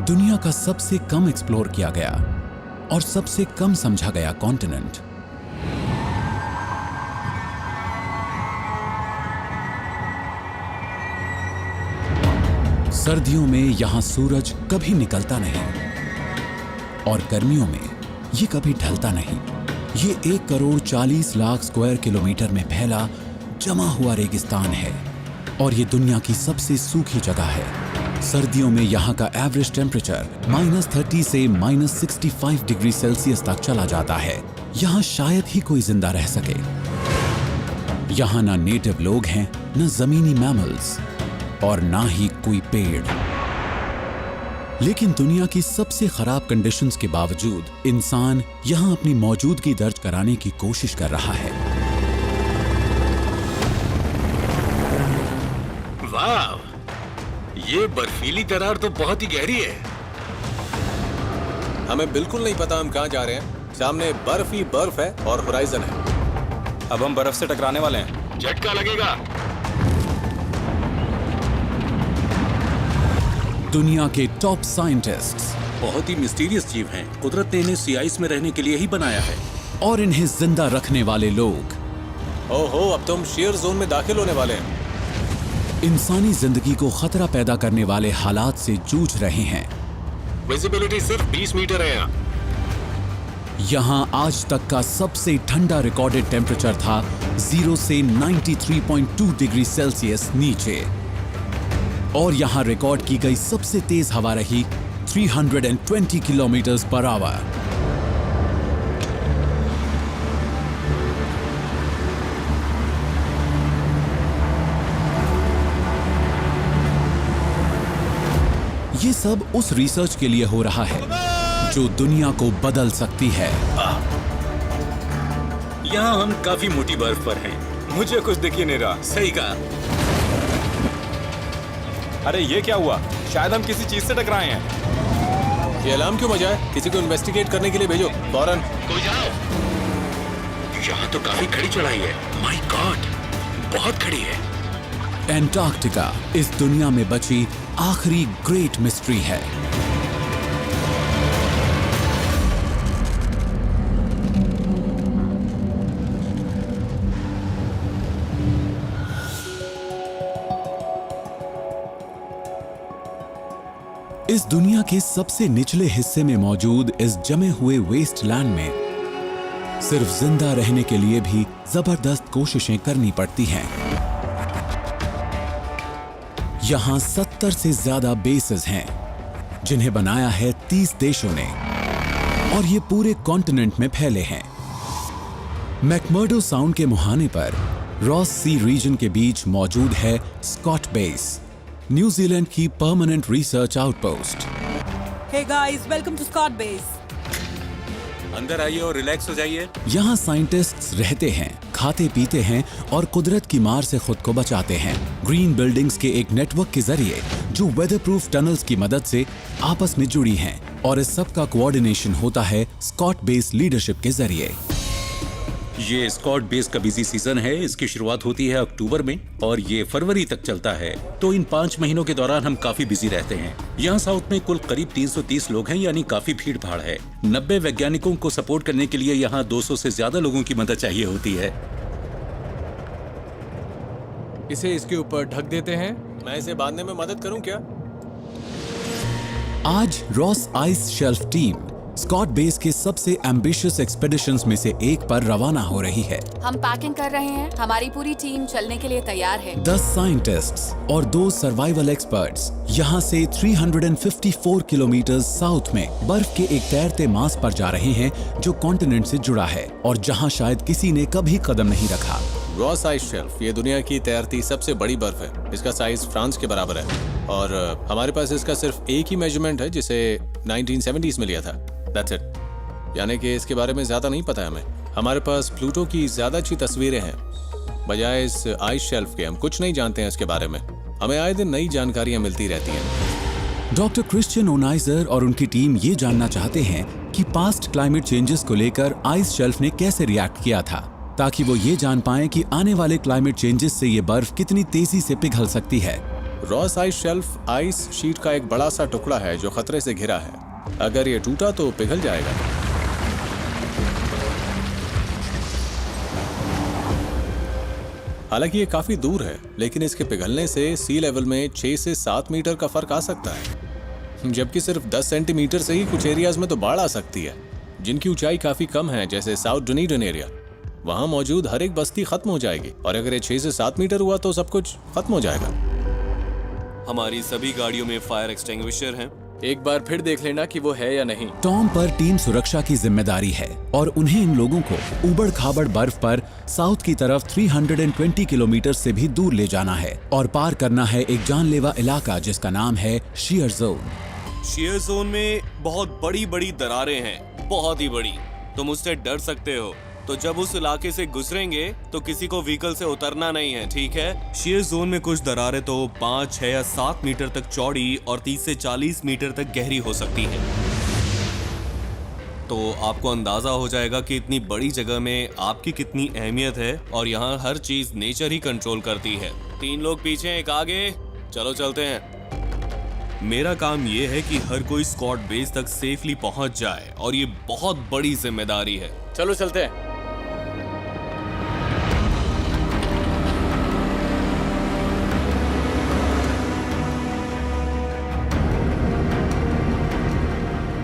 दुनिया का सबसे कम एक्सप्लोर किया गया और सबसे कम समझा गया कॉन्टिनेंट। सर्दियों में यहां सूरज कभी निकलता नहीं और गर्मियों में ये कभी ढलता नहीं। ये 1,40,00,000 स्क्वायर किलोमीटर में फैला जमा हुआ रेगिस्तान है और ये दुनिया की सबसे सूखी जगह है। सर्दियों में यहाँ का एवरेज टेम्परेचर -30 से -65 डिग्री सेल्सियस तक चला जाता है। यहाँ शायद ही कोई जिंदा रह सके। यहाँ ना नेटिव लोग हैं, न जमीनी मैमल्स और ना ही कोई पेड़। लेकिन दुनिया की सबसे खराब कंडीशंस के बावजूद इंसान यहाँ अपनी मौजूदगी दर्ज कराने की कोशिश कर रहा है। वाह, ये बर्फीली दरार तो बहुत ही गहरी है। हमें बिल्कुल नहीं पता हम कहाँ जा रहे हैं। सामने बर्फ ही बर्फ है और होराइजन है। अब हम बर्फ से टकराने वाले हैं। झटका लगेगा। दुनिया के टॉप साइंटिस्ट्स बहुत ही मिस्टीरियस जीव हैं। कुदरत ने इन्हें सी आइस में रहने के लिए ही बनाया है। और इन्हें जिंदा रखने वाले लोग ओहो, अब तो हम शेयर जोन में दाखिल होने वाले हैं। इंसानी जिंदगी को खतरा पैदा करने वाले हालात से जूझ रहे हैं। विजिबिलिटी सिर्फ 20 मीटर है यहाँ। यहाँ आज तक का सबसे ठंडा रिकॉर्डेड टेम्परेचर था 0 से 93.2 डिग्री सेल्सियस नीचे। और यहाँ रिकॉर्ड की गई सबसे तेज हवा रही 320 किलोमीटर पर आवर। ये सब उस रिसर्च के लिए हो रहा है जो दुनिया को बदल सकती है। यहाँ हम काफी मोटी बर्फ पर हैं। मुझे कुछ दिख ही नहीं रहा। सही कहा। अरे ये क्या हुआ? शायद हम किसी चीज से टकराए हैं। ये अलार्म क्यों बजा है? किसी को इन्वेस्टिगेट करने के लिए भेजो फौरन। कोई जाओ। यहाँ तो काफी खड़ी चढ़ाई है। माय गॉड, बहुत खड़ी है। एंटार्क्टिका इस दुनिया में बची आखिरी ग्रेट मिस्ट्री है। इस दुनिया के सबसे निचले हिस्से में मौजूद इस जमे हुए वेस्टलैंड में सिर्फ जिंदा रहने के लिए भी जबरदस्त कोशिशें करनी पड़ती हैं। यहां 70 से ज्यादा बेसेस हैं जिन्हें बनाया है 30 देशों ने और ये पूरे कॉन्टिनेंट में फैले हैं। मैकमर्डो साउंड के मुहाने पर रॉस सी रीजन के बीच मौजूद है स्कॉट बेस, न्यूजीलैंड की permanent research outpost. Hey guys, welcome to Scott Base. अंदर आइए और रिलैक्स हो जाइए। यहाँ साइंटिस्ट्स रहते हैं, खाते पीते हैं और कुदरत की मार से खुद को बचाते हैं। ग्रीन बिल्डिंग्स के एक नेटवर्क के जरिए जो वेदरप्रूफ टनल्स की मदद से आपस में जुड़ी हैं और इस सब का कोऑर्डिनेशन होता है स्कॉट बेस लीडरशिप के जरिए। ये स्कॉट बेस का बिजी सीजन है। इसकी शुरुआत होती है अक्टूबर में और ये फरवरी तक चलता है। तो इन 5 महीनों के दौरान हम काफी बिजी रहते हैं। यहाँ साउथ में कुल करीब 330 लोग हैं, यानी काफी भीड़ भाड़ है। 90 वैज्ञानिकों को सपोर्ट करने के लिए यहाँ 200 से ज्यादा लोगों की मदद चाहिए होती है। इसे इसके ऊपर ढक देते हैं। मैं इसे बांधने में मदद करूं क्या? आज Ross Ice Shelf team Scott base के सबसे एम्बिशियस एक्सपेडिशंस में से एक पर रवाना हो रही है। हम पैकिंग कर रहे हैं। हमारी पूरी टीम चलने के लिए तैयार है। 10 साइंटिस्ट्स और 2 सर्वाइवल एक्सपर्ट्स यहाँ से 354 किलोमीटर साउथ में बर्फ के एक तैरते मास पर जा रहे हैं जो कॉन्टिनेंट से जुड़ा है और जहाँ शायद किसी ने कभी कदम नहीं रखा। रॉस आइस शेल्फ ये दुनिया की तैरती सबसे बड़ी बर्फ है। इसका साइज फ्रांस के बराबर है और हमारे पास इसका सिर्फ एक ही मेजरमेंट है जिसे 1970s में लिया था। That's it. यानी कि इसके बारे में ज्यादा नहीं पता है हमें। हमारे पास प्लूटो की ज्यादा अच्छी तस्वीरें हैं बजाय इस आइस शेल्फ के। हम कुछ नहीं जानते हैं इसके बारे में। हमें आए दिन नई जानकारियां मिलती रहती हैं। डॉक्टर क्रिश्चियन ओनाइजर और उनकी टीम ये जानना चाहते हैं कि पास्ट क्लाइमेट चेंजेस को लेकर आइस शेल्फ ने कैसे रिएक्ट किया था, ताकि वो ये जान पाएं कि आने वाले क्लाइमेट चेंजेस से ये बर्फ कितनी तेजी से पिघल सकती है। Ross Ice shelf ice sheet का एक बड़ा सा टुकड़ा है जो खतरे से घिरा है। अगर ये टूटा तो पिघल जाएगा। हालांकि ये काफी दूर है, लेकिन इसके पिघलने से सी लेवल में 6 से 7 मीटर का फर्क आ सकता है, जबकि सिर्फ 10 सेंटीमीटर से ही कुछ एरियाज में तो बाढ़ आ सकती है जिनकी ऊंचाई काफी कम है, जैसे साउथ डुनीडन एरिया। वहां मौजूद हर एक बस्ती खत्म हो जाएगी, और अगर ये 6 से 7 मीटर हुआ तो सब कुछ खत्म हो जाएगा। हमारी सभी गाड़ियों में फायर एक्सटिंग्विशर हैं। एक बार फिर देख लेना कि वो है या नहीं। टॉम पर टीम सुरक्षा की जिम्मेदारी है और उन्हें इन लोगों को उबड़ खाबड़ बर्फ पर साउथ की तरफ 320 किलोमीटर से भी दूर ले जाना है और पार करना है एक जानलेवा इलाका जिसका नाम है शियर जोन। शियर जोन में बहुत बड़ी बड़ी दरारें हैं, बहुत ही बड़ी। तुम उससे डर सकते हो, तो जब उस इलाके से गुजरेंगे तो किसी को व्हीकल से उतरना नहीं है, ठीक है? शियर जोन में कुछ दरारें तो 5, 6 या 7 मीटर तक चौड़ी और 30 से 40 मीटर तक गहरी हो सकती है। तो आपको अंदाजा हो जाएगा कि इतनी बड़ी जगह में आपकी कितनी अहमियत है, और यहाँ हर चीज नेचर ही कंट्रोल करती है। 3 लोग पीछे, एक आगे, चलो चलते हैं। मेरा काम ये है कि हर कोई स्कॉट बेस तक सेफली पहुंच जाए, और ये बहुत बड़ी जिम्मेदारी है। चलो चलते हैं।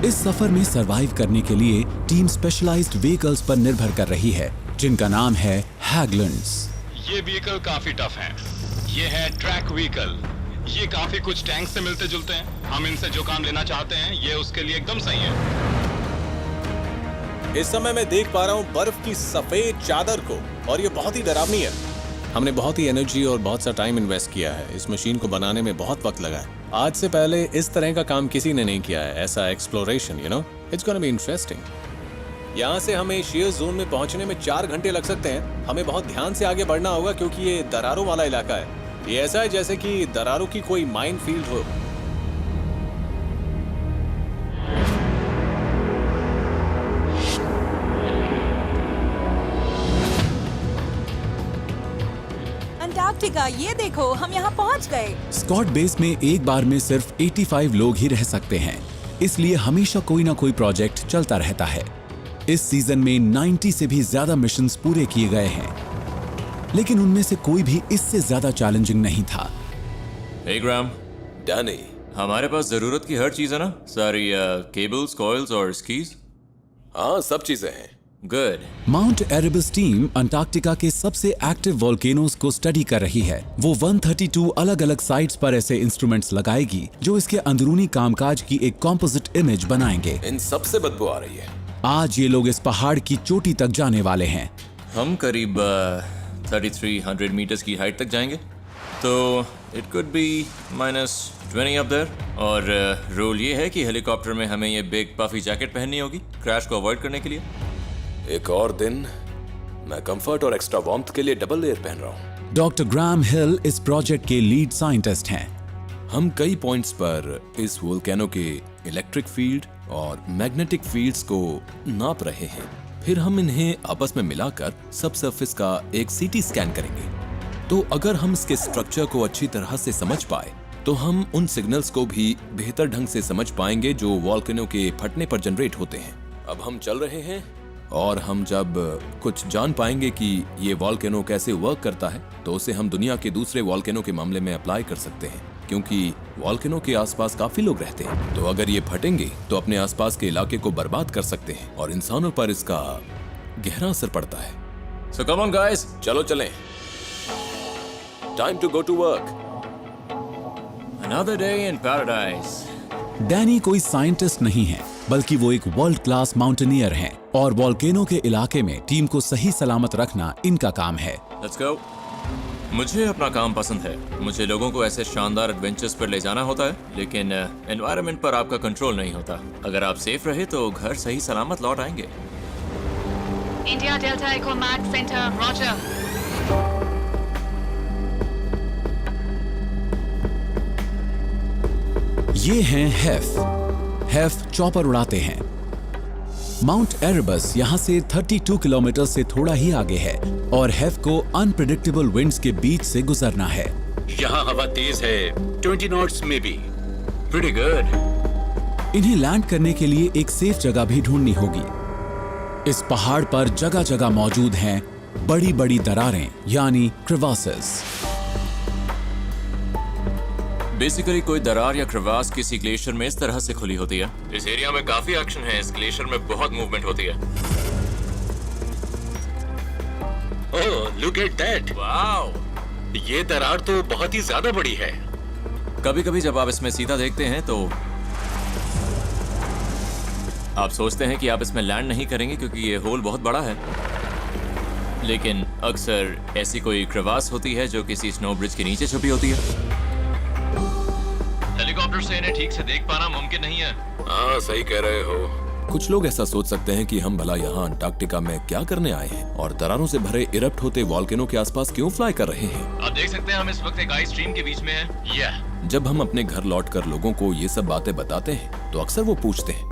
इस सफर में सरवाइव करने के लिए टीम स्पेशलाइज्ड व्हीकल्स पर निर्भर कर रही है, जिनका नाम है हैगलैंड्स। ये व्हीकल काफी टफ हैं। ये है ट्रैक व्हीकल। ये काफी कुछ टैंक से मिलते जुलते हैं। हम इनसे जो काम लेना चाहते हैं ये उसके लिए एकदम सही है। इस समय मैं देख पा रहा हूँ बर्फ की सफेद चादर को, और ये बहुत ही डरावनी है। हमने बहुत ही एनर्जी और बहुत सा टाइम इन्वेस्ट किया है। इस मशीन को बनाने में बहुत वक्त लगा है। आज से पहले इस तरह का काम किसी ने नहीं किया है, ऐसा exploration, you know, it's gonna be interesting. यहाँ से हमें शियर जोन में पहुंचने में 4 घंटे लग सकते हैं। हमें बहुत ध्यान से आगे बढ़ना होगा क्योंकि ये दरारों वाला इलाका है। ये ऐसा है जैसे कि दरारों की कोई माइन फील्ड हो। अंटार्कटिका, ये देखो, हम यहाँ पहुँच गए। स्कॉट बेस में एक बार में सिर्फ 85 लोग ही रह सकते हैं, इसलिए हमेशा कोई ना कोई प्रोजेक्ट चलता रहता है। इस सीजन में 90 से भी ज्यादा मिशंस पूरे किए गए हैं, लेकिन उनमें से कोई भी इससे ज्यादा चैलेंजिंग नहीं था। हे ग्राम, डैनी, हमारे पास जरूरत की हर चीज है ना? सारी केबल्स, कॉइल्स और स्कीज। हाँ, सब चीजें हैं। Good. Mount Erebus team Antarctica के सबसे एक्टिव वोल्केनोज को स्टडी कर रही है। वो 132 अलग अलग साइट्स पर ऐसे इंस्ट्रूमेंट्स लगाएगी जो इसके अंदरूनी कामकाज की एक कॉम्पोजिट इमेज बनाएंगे। इन सबसे बदबू आ रही है। आज ये लोग इस पहाड़ की चोटी तक जाने वाले हैं। हम करीब 3300 मीटर्स की हाइट तक जाएंगे, तो it could be -20 up there. और रूल ये है कि हेलीकॉप्टर में हमें ये बिग पफी जैकेट पहननी होगी क्रैश को अवॉइड करने के लिए। एक और दिन मैं कंफर्ट और एक्स्ट्रा वार्मथ के लिए डबल लेयर पहन रहा हूँ। डॉक्टर ग्राहम हिल इस प्रोजेक्ट के लीड साइंटिस्ट हैं। हम कई पॉइंट्स पर इस वोल्केनो के इलेक्ट्रिक फील्ड और मैग्नेटिक फील्ड्स को नाप रहे हैं। फिर हम इन्हें आपस में मिलाकर सब सरफेस का एक सीटी स्कैन करेंगे। तो अगर हम इसके स्ट्रक्चर को अच्छी तरह से समझ पाए तो हम उन सिग्नल्स को भी बेहतर ढंग से समझ पाएंगे जो वोल्केनो के फटने पर जनरेट होते हैं। अब हम चल रहे हैं, और हम जब कुछ जान पाएंगे कि ये वोल्केनो कैसे वर्क करता है तो उसे हम दुनिया के दूसरे वोल्केनो के मामले में अप्लाई कर सकते हैं, क्योंकि वोल्केनो के आसपास काफी लोग रहते हैं। तो अगर ये फटेंगे तो अपने आसपास के इलाके को बर्बाद कर सकते हैं और इंसानों पर इसका गहरा असर पड़ता है। So come on guys, चलो चलें। Time to go to work. another day in paradise. Danny कोई साइंटिस्ट नहीं है, बल्कि वो एक वर्ल्ड क्लास माउंटेनियर हैं और वोल्केनो के इलाके में टीम को सही सलामत रखना इनका काम है। Let's go. मुझे अपना काम पसंद है। मुझे लोगों को ऐसे शानदार एडवेंचर्स पर ले जाना होता है, लेकिन एनवायरनमेंट पर आपका कंट्रोल नहीं होता। अगर आप सेफ रहे तो घर सही सलामत लौट आएंगे। India Delta Echo Max centre, roger. ये हैं हेफ चॉपर उड़ाते हैं। माउंट एरेबस यहाँ से 32 किलोमीटर से थोड़ा ही आगे है और हेफ को अनप्रेडिक्टेबल विंड्स के बीच से गुजरना है। यहाँ हवा तेज है, 20 नॉट्स में भी। Pretty good. इन्हें लैंड करने के लिए एक सेफ जगह भी ढूंढनी होगी। इस पहाड़ पर जगह जगह मौजूद हैं बड़ी बड़ी दरारें यानी क्रिवासेस। बेसिकली कोई दरार या क्रिवास किसी ग्लेशियर में इस तरह से खुली होती है। इस एरिया में काफी एक्शन है, इस ग्लेशियर में बहुत मूवमेंट होती है। ओह, लुक एट दैट। वाओ, ये दरार तो बहुत ही ज्यादा बड़ी है। कभी कभी जब आप इसमें सीधा देखते हैं तो आप सोचते हैं कि आप इसमें लैंड नहीं करेंगे क्योंकि ये होल बहुत बड़ा है, लेकिन अक्सर ऐसी कोई क्रिवास होती है जो किसी स्नो ब्रिज के नीचे छुपी होती है। हेलीकॉप्टर से इन्हें ठीक से देख पाना मुमकिन नहीं है। हाँ, सही कह रहे हो। कुछ लोग ऐसा सोच सकते हैं कि हम भला यहाँ अंटार्कटिका में क्या करने आए हैं और दरारों से भरे इरप्ट होते वॉल्केनो के आसपास क्यों फ्लाई कर रहे हैं। आप देख सकते हैं हम इस वक्त एक आइस स्ट्रीम के बीच में हैं। जब हम अपने घर लौटकर लोगों को ये सब बातें बताते हैं तो अक्सर वो पूछते हैं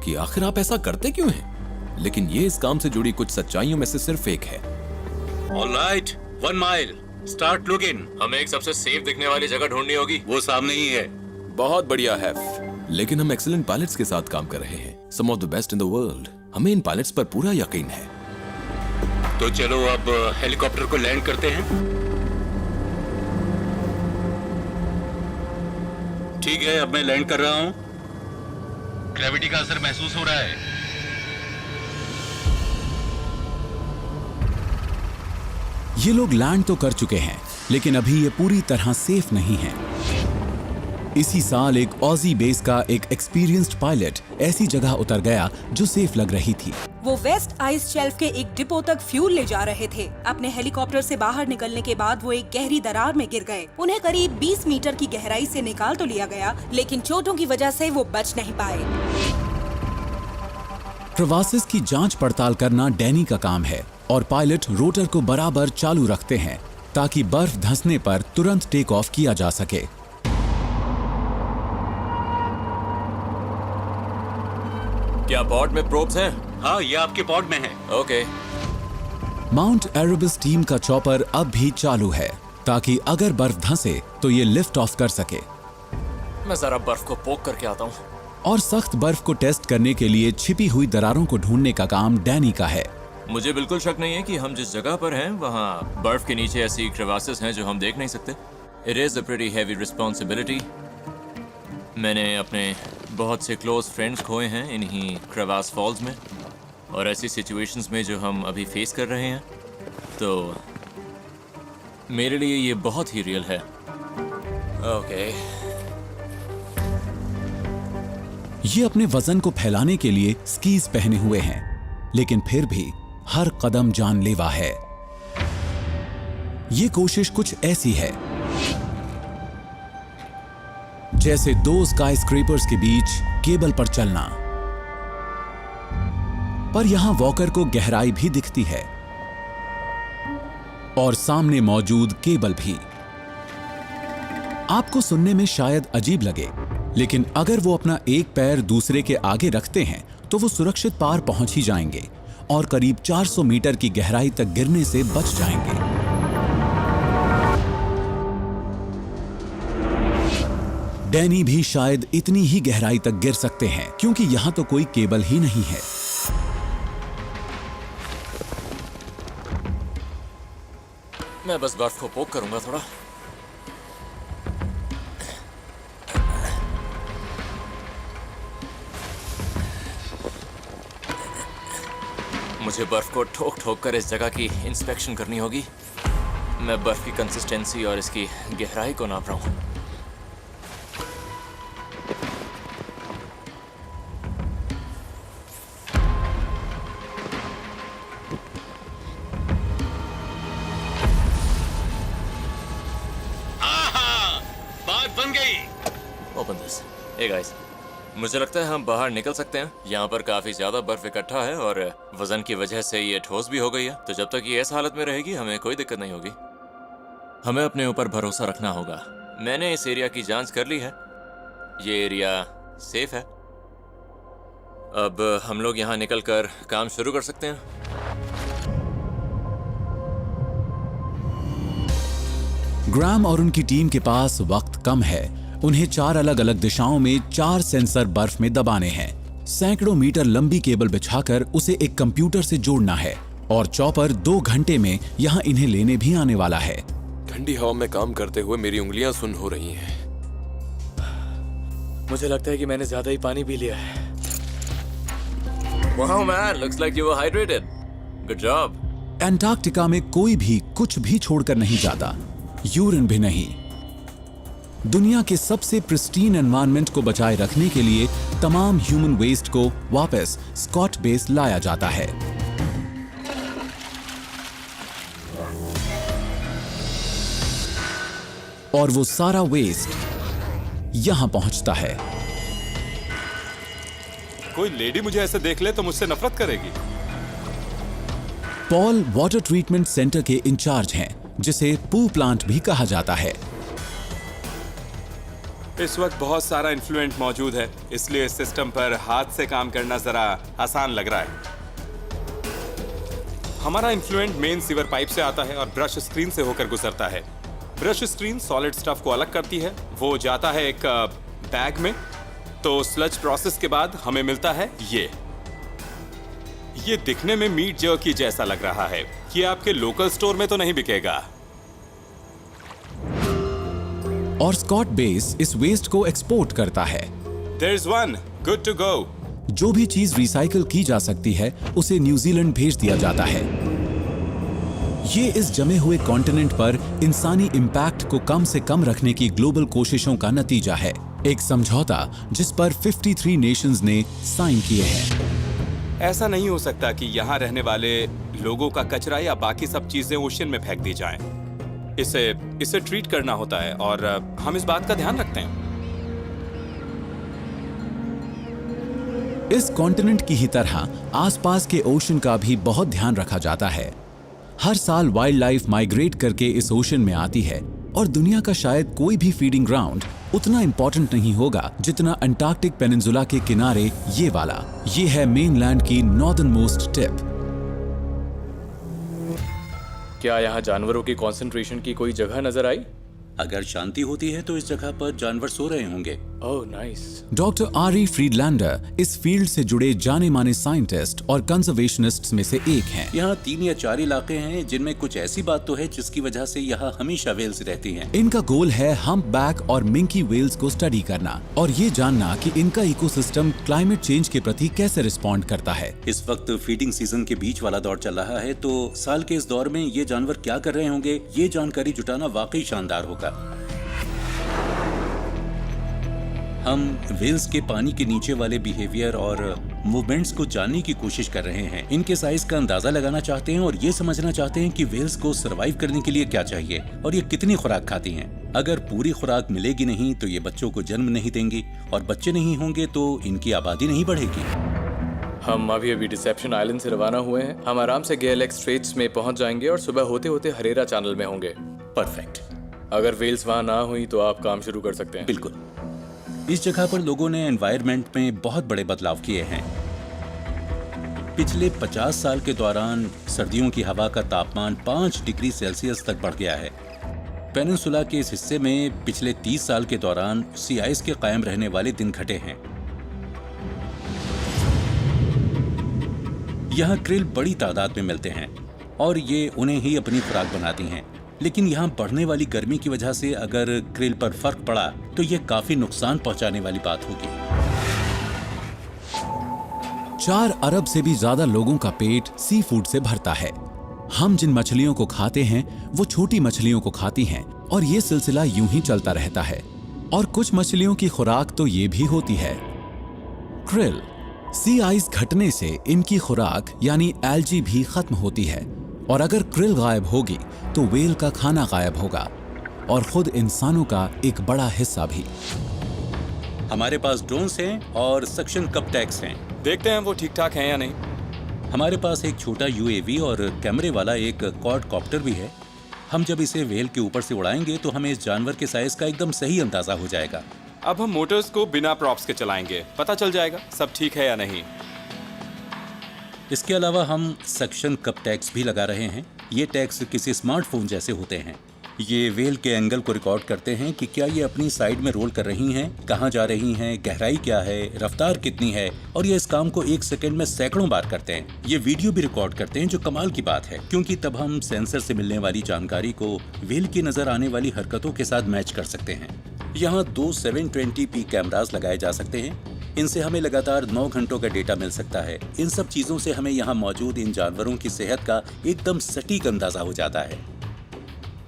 कि आखिर आप ऐसा करते क्यों हैं? लेकिन ये इस काम से जुड़ी कुछ सच्चाइयों में से सिर्फ एक है। Alright, 1 mile, start looking. हमें एक सबसे सेफ दिखने वाली जगह ढूंढनी होगी। वो सामने ही है। बहुत बढ़िया है, लेकिन हम एक्सीलेंट पायलट्स के साथ काम कर रहे हैं, some of the best in the world. हमें इन पायलट्स पर पूरा यकीन है। तो चलो अब हेलीकॉप्टर को लैंड करते हैं। ठीक है, अब मैं लैंड कर रहा हूँ। ग्रेविटी का असर महसूस हो रहा है। ये लोग लैंड तो कर चुके हैं, लेकिन अभी ये पूरी तरह सेफ नहीं है। इसी साल एक ऑजी बेस का एक एक्सपीरियंस्ड पायलट ऐसी जगह उतर गया जो सेफ लग रही थी। वो वेस्ट आइस शेल्फ के एक डिपो तक फ्यूल ले जा रहे थे। अपने हेलीकॉप्टर से बाहर निकलने के बाद वो एक गहरी दरार में गिर गए। उन्हें करीब 20 मीटर की गहराई से निकाल तो लिया गया, लेकिन चोटों की वजह से वो बच नहीं पाए। क्रिवासेस की जांच पड़ताल करना डैनी का काम है और पायलट रोटर को बराबर चालू रखते हैं ताकि बर्फ धंसने पर तुरंत टेक ऑफ किया जा सके। क्या पॉड में प्रोब्स हैं? हाँ, ये आपके पॉड में है। ओके। माउंट एरेबस टीम का चॉपर अब भी चालू है ताकि अगर बर्फ धंसे तो ये लिफ्ट ऑफ कर सके। मैं जरा बर्फ को पोक करके आता हूँ। और सख्त बर्फ को टेस्ट करने के लिए छिपी हुई दरारों को ढूंढने का काम डैनी का है। मुझे बिल्कुल शक नहीं है कि हम जिस जगह पर हैं वहाँ बर्फ के नीचे ऐसी क्रिवासेस हैं जो हम देख नहीं सकते। It is a pretty heavy responsibility. मैंने अपने बहुत से क्लोज फ्रेंड्स खोए हैं इन्हीं क्रिवास फॉल्स में, और ऐसी सिचुएशंस में जो हम अभी फेस कर रहे हैं, तो मेरे लिए ये बहुत ही रियल है। ओके। ये अपने वजन को फैलाने के लिए स्कीज पहने हुए हैं, लेकिन फिर भी हर कदम जानलेवा है। ये कोशिश कुछ ऐसी है जैसे 2 स्काईस्क्रेपर्स के बीच केबल पर चलना, पर यहां वॉकर को गहराई भी दिखती है और सामने मौजूद केबल भी। आपको सुनने में शायद अजीब लगे, लेकिन अगर वो अपना एक पैर दूसरे के आगे रखते हैं तो वो सुरक्षित पार पहुंच ही जाएंगे और करीब 400 मीटर की गहराई तक गिरने से बच जाएंगे। डैनी भी शायद इतनी ही गहराई तक गिर सकते हैं क्योंकि यहां तो कोई केबल ही नहीं है। मैं बस बर्फ को पोक करूंगा थोड़ा। मुझे बर्फ को ठोक ठोक कर इस जगह की इंस्पेक्शन करनी होगी। मैं बर्फ की कंसिस्टेंसी और इसकी गहराई को नाप रहा हूं। बन गई। Open this. हे गाइस, मुझे लगता है हम बाहर निकल सकते हैं। यहाँ पर काफी ज्यादा बर्फ इकट्ठा है और वजन की वजह से ये ठोस भी हो गई है, तो जब तक ये इस हालत में रहेगी हमें कोई दिक्कत नहीं होगी। हमें अपने ऊपर भरोसा रखना होगा। मैंने इस एरिया की जांच कर ली है, ये एरिया सेफ है। अब हम लोग यहाँ निकलकर काम शुरू कर सकते हैं। ग्राम और उनकी टीम के पास वक्त कम है। उन्हें 4 अलग अलग दिशाओं में 4 सेंसर बर्फ में दबाने हैं। सैकड़ों मीटर लंबी केबल बिछाकर उसे एक कंप्यूटर से जोड़ना है और चॉपर 2 घंटे में यहाँ इन्हें लेने भी आने वाला है। ठंडी हवा में काम करते हुए मेरी उंगलियां सुन्न हो रही हैं। मुझे लगता है कि मैंने ज्यादा ही पानी पी लिया है। Wow man, looks like you were hydrated. Good job. Antarctica में कोई भी कुछ भी छोड़कर नहीं जाता, यूरिन भी नहीं। दुनिया के सबसे प्रिस्टीन एनवायरनमेंट को बचाए रखने के लिए तमाम ह्यूमन वेस्ट को वापस स्कॉट बेस लाया जाता है। और वो सारा वेस्ट यहां पहुंचता है। कोई लेडी मुझे ऐसे देख ले तो मुझसे नफरत करेगी। पॉल वाटर ट्रीटमेंट सेंटर के इंचार्ज हैं, जिसे पू प्लांट भी कहा जाता है। इस वक्त बहुत सारा इन्फ्लुएंट मौजूद है, इसलिए इस सिस्टम पर हाथ से काम करना जरा आसान लग रहा है। हमारा इन्फ्लुएंट मेन सीवर पाइप से आता है और ब्रश स्क्रीन से होकर गुजरता है। ब्रश स्क्रीन सॉलिड स्टफ को अलग करती है, वो जाता है एक बैग में। तो स्लज प्रोसेस के बाद हमें मिलता है ये दिखने में मीट जर्की जैसा लग रहा है। ये आपके लोकल स्टोर में तो नहीं बिकेगा। और स्कॉट बेस इस वेस्ट को एक्सपोर्ट करता है। There's one, good to go. जो भी चीज रिसाइकल की जा सकती है उसे न्यूजीलैंड भेज दिया जाता है। ये इस जमे हुए कॉन्टिनेंट पर इंसानी इम्पैक्ट को कम से कम रखने की ग्लोबल कोशिशों का नतीजा है। एक समझौता जिस पर 53 नेशंस ने साइन किए हैं। ऐसा नहीं हो सकता कि यहाँ रहने वाले लोगों का कचरा या बाकी सब चीजें ओशन में फेंक दी जाएं। इसे ट्रीट करना होता है और हम इस बात का ध्यान रखते हैं। इस कॉन्टिनेंट की ही तरह आसपास के ओशन का भी बहुत ध्यान रखा जाता है। हर साल वाइल्ड लाइफ माइग्रेट करके इस ओशन में आती है और दुनिया का शायद कोई भी फीडिंग ग्राउंड उतना इंपॉर्टेंट नहीं होगा जितना अंटार्कटिक पेनिनसुला के किनारे ये वाला। ये है मेनलैंड की नॉर्दर्न मोस्ट टिप। क्या यहाँ जानवरों की कंसंट्रेशन की कोई जगह नजर आई? अगर शांति होती है तो इस जगह पर जानवर सो रहे होंगे। Oh nice. डॉक्टर आरी फ्रीडलैंडर इस फील्ड से जुड़े जाने माने साइंटिस्ट और कंजर्वेशनिस्ट्स में से एक हैं। यहाँ 3 या 4 इलाके हैं जिनमें कुछ ऐसी बात तो है जिसकी वजह से यहाँ हमेशा वेल्स रहती हैं। इनका गोल है हम्पबैक और मिंकी वेल्स को स्टडी करना और ये जानना कि इनका इकोसिस्टम क्लाइमेट चेंज के प्रति कैसे रिस्पॉन्ड करता है। इस वक्त फीडिंग सीजन के बीच वाला दौर चल रहा है, तो साल के इस दौर में ये जानवर क्या कर रहे होंगे, ये जानकारी जुटाना वाकई शानदार होगा। हम वेल्स के पानी के नीचे वाले बिहेवियर और मूवमेंट्स को जानने की कोशिश कर रहे हैं। इनके साइज का अंदाजा लगाना चाहते हैं और ये समझना चाहते हैं कि वेल्स को सरवाइव करने के लिए क्या चाहिए और ये कितनी खुराक खाती हैं। अगर पूरी खुराक मिलेगी नहीं तो ये बच्चों को जन्म नहीं देंगी और बच्चे नहीं होंगे तो इनकी आबादी नहीं बढ़ेगी। हम अभी डिसेप्शन आइलैंड से रवाना हुए हैं। हम आराम से गेलेक स्ट्रेट्स में पहुंच जाएंगे और सुबह होते होते हरेरा चैनल में होंगे। परफेक्ट। अगर वेल्स वहां ना हुई तो आप काम शुरू कर सकते हैं। बिल्कुल। इस जगह पर लोगों ने एनवायरनमेंट में बहुत बड़े बदलाव किए हैं। पिछले 50 साल के दौरान सर्दियों की हवा का तापमान 5 डिग्री सेल्सियस तक बढ़ गया है। पेनिनसुला के इस हिस्से में पिछले 30 साल के दौरान सी आइस के कायम रहने वाले दिन घटे हैं। यहाँ क्रिल बड़ी तादाद में मिलते हैं और ये उन्हें ही अपनी खुराक बनाती हैं। लेकिन यहाँ बढ़ने वाली गर्मी की वजह से अगर क्रिल पर फर्क पड़ा तो ये काफी नुकसान पहुंचाने वाली बात होगी। 4 अरब से भी ज्यादा लोगों का पेट सी फूड से भरता है। हम जिन मछलियों को खाते हैं वो छोटी मछलियों को खाती हैं और ये सिलसिला यूं ही चलता रहता है। और कुछ मछलियों की खुराक तो ये भी होती है क्रिल। सी आइस घटने से इनकी खुराक यानी एल्गी भी खत्म होती है और अगर क्रिल गायब होगी तो वेल का खाना गायब होगा और खुद इंसानों का एक बड़ा हिस्सा भी। हमारे पास ड्रोन्स हैं और सक्शन कप टैग्स हैं। देखते हैं वो ठीक ठाक हैं या नहीं। हमारे पास एक छोटा यूएवी और कैमरे वाला एक क्वाडकॉप्टर भी है। हम जब इसे वेल के ऊपर से उड़ाएंगे तो हमें इस जानवर के साइज का एकदम सही अंदाजा हो जाएगा। अब हम मोटर्स को बिना प्रॉप्स के चलाएंगे, पता चल जाएगा सब ठीक है या नहीं। इसके अलावा हम सक्शन कप टैग्स भी लगा रहे हैं। ये टैग्स किसी स्मार्टफोन जैसे होते हैं। ये व्हेल के एंगल को रिकॉर्ड करते हैं कि क्या ये अपनी साइड में रोल कर रही हैं, कहाँ जा रही हैं, गहराई क्या है, रफ्तार कितनी है, और ये इस काम को 1 सेकंड में सैकड़ों बार करते हैं। ये वीडियो भी रिकॉर्ड करते हैं, जो कमाल की बात है, क्योंकि तब हम सेंसर से मिलने वाली जानकारी को व्हेल की नजर आने वाली हरकतों के साथ मैच कर सकते हैं। यहाँ 2 720p कैमरास लगाए जा सकते हैं। इनसे हमें लगातार 9 घंटों का डेटा मिल सकता है। इन सब चीजों से हमें यहाँ मौजूद इन जानवरों की सेहत का एकदम सटीक अंदाजा हो जाता है।